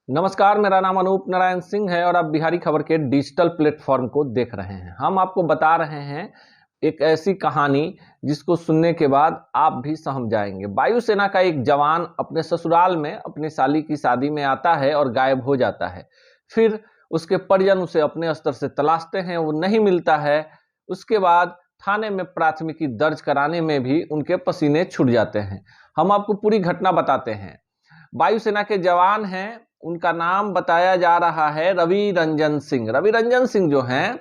नमस्कार, मेरा नाम अनूप नारायण सिंह है और आप बिहारी खबर के डिजिटल प्लेटफॉर्म को देख रहे हैं। हम आपको बता रहे हैं एक ऐसी कहानी जिसको सुनने के बाद आप भी सहम जाएंगे। वायुसेना का एक जवान अपने ससुराल में अपनी साली की शादी में आता है और गायब हो जाता है। फिर उसके परिजन उसे अपने स्तर से तलाशते हैं, वो नहीं मिलता है। उसके बाद थाने में प्राथमिकी दर्ज कराने में भी उनके पसीने छूट जाते हैं। हम आपको पूरी घटना बताते हैं। वायुसेना के जवान हैं, उनका नाम बताया जा रहा है रवि रंजन सिंह। रवि रंजन सिंह जो हैं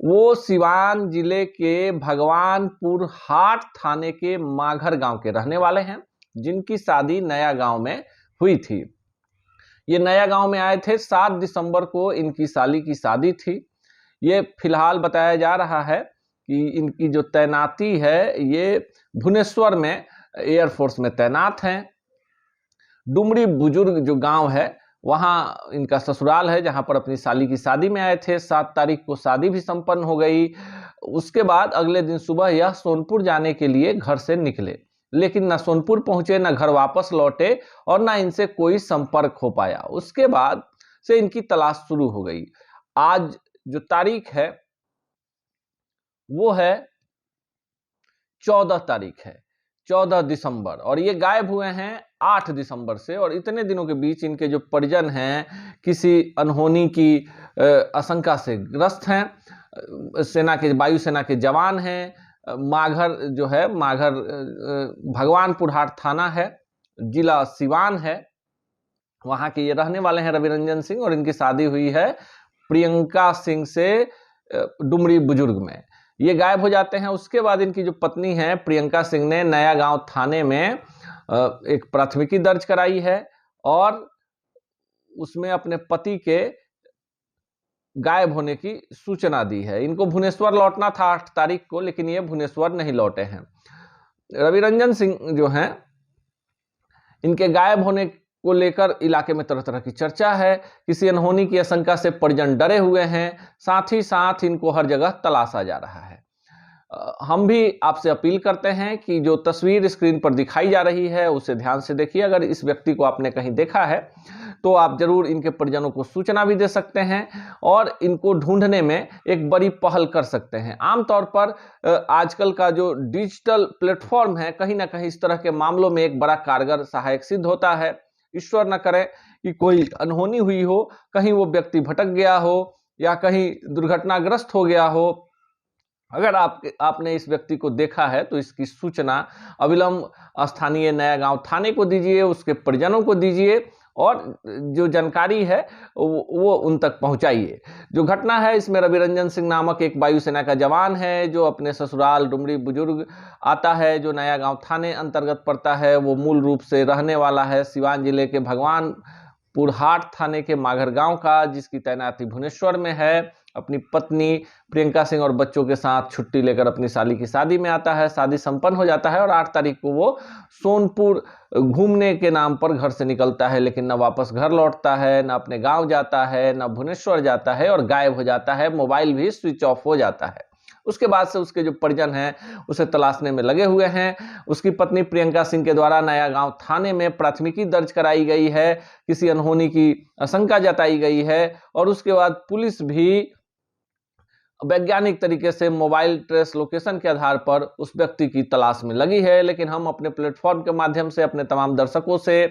वो सिवान जिले के भगवानपुर हाट थाने के माघर गांव के रहने वाले हैं, जिनकी शादी नया गांव में हुई थी। ये नया गांव में आए थे, 7 दिसंबर को इनकी साली की शादी थी। ये फिलहाल बताया जा रहा है कि इनकी जो तैनाती है ये भुवनेश्वर में एयरफोर्स में तैनात हैं। डुमरी बुजुर्ग जो गांव है वहां इनका ससुराल है, जहां पर अपनी साली की शादी में आए थे। 7 तारीख को शादी भी संपन्न हो गई। उसके बाद अगले दिन सुबह यह सोनपुर जाने के लिए घर से निकले, लेकिन न सोनपुर पहुंचे, न घर वापस लौटे और न इनसे कोई संपर्क हो पाया। उसके बाद से इनकी तलाश शुरू हो गई। आज जो तारीख है वो है 14 तारीख है, 14 दिसंबर, और ये गायब हुए हैं 8 दिसंबर से। और इतने दिनों के बीच इनके जो परिजन हैं किसी अनहोनी की आशंका से ग्रस्त हैं। सेना के वायुसेना के जवान हैं। माघर जो है, माघर भगवानपुर हाट थाना है, जिला सिवान है, वहां के ये रहने वाले हैं रवि रंजन सिंह। और इनकी शादी हुई है प्रियंका सिंह से डुमरी बुजुर्ग में। ये गायब हो जाते हैं। उसके बाद इनकी जो पत्नी है प्रियंका सिंह ने नया गांव थाने में एक प्राथमिकी दर्ज कराई है और उसमें अपने पति के गायब होने की सूचना दी है। इनको भुवनेश्वर लौटना था 8 तारीख को, लेकिन ये भुवनेश्वर नहीं लौटे हैं। रवि रंजन सिंह जो हैं, इनके गायब होने को लेकर इलाके में तरह तरह की चर्चा है। किसी अनहोनी की आशंका से परिजन डरे हुए हैं, साथ ही साथ इनको हर जगह तलाशा जा रहा है। हम भी आपसे अपील करते हैं कि जो तस्वीर स्क्रीन पर दिखाई जा रही है उसे ध्यान से देखिए। अगर इस व्यक्ति को आपने कहीं देखा है तो आप जरूर इनके परिजनों को सूचना भी दे सकते हैं और इनको ढूंढने में एक बड़ी पहल कर सकते हैं। आमतौर पर आजकल का जो डिजिटल प्लेटफॉर्म है, कहीं ना कहीं इस तरह के मामलों में एक बड़ा कारगर सहायक सिद्ध होता है। ईश्वर न करे कि कोई अनहोनी हुई हो, कहीं वो व्यक्ति भटक गया हो या कहीं दुर्घटनाग्रस्त हो गया हो। अगर आपने इस व्यक्ति को देखा है तो इसकी सूचना अविलंब स्थानीय नया गांव थाने को दीजिए, उसके परिजनों को दीजिए और जो जानकारी है वो उन तक पहुंचाइए। जो घटना है इसमें रवि रंजन सिंह नामक एक वायुसेना का जवान है जो अपने ससुराल डुमरी बुजुर्ग आता है, जो नया गांव थाने अंतर्गत पड़ता है। वो मूल रूप से रहने वाला है सिवान जिले के भगवानपुर हाट थाने के माघर गांव का, जिसकी तैनाती भुवनेश्वर में है। अपनी पत्नी प्रियंका सिंह और बच्चों के साथ छुट्टी लेकर अपनी साली की शादी में आता है। शादी संपन्न हो जाता है और 8 तारीख को वो सोनपुर घूमने के नाम पर घर से निकलता है, लेकिन न वापस घर लौटता है, न अपने गांव जाता है, न भुवनेश्वर जाता है और गायब हो जाता है। मोबाइल भी स्विच ऑफ हो जाता है। उसके बाद से उसके जो परिजन हैं उसे तलाशने में लगे हुए हैं। उसकी पत्नी प्रियंका सिंह के द्वारा नया गांव थाने में प्राथमिकी दर्ज कराई गई है, किसी अनहोनी की आशंका जताई गई है। और उसके बाद पुलिस भी वैज्ञानिक तरीके से मोबाइल ट्रेस लोकेशन के आधार पर उस व्यक्ति की तलाश में लगी है। लेकिन हम अपने प्लेटफॉर्म के माध्यम से अपने तमाम दर्शकों से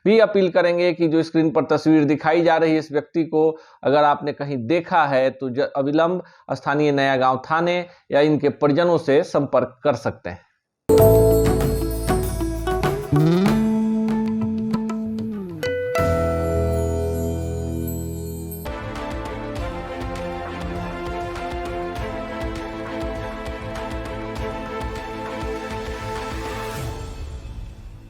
भी अपील करेंगे कि जो स्क्रीन पर तस्वीर दिखाई जा रही है इस व्यक्ति को अगर आपने कहीं देखा है तो अविलंब स्थानीय नया गांव थाने या इनके परिजनों से संपर्क कर सकते हैं।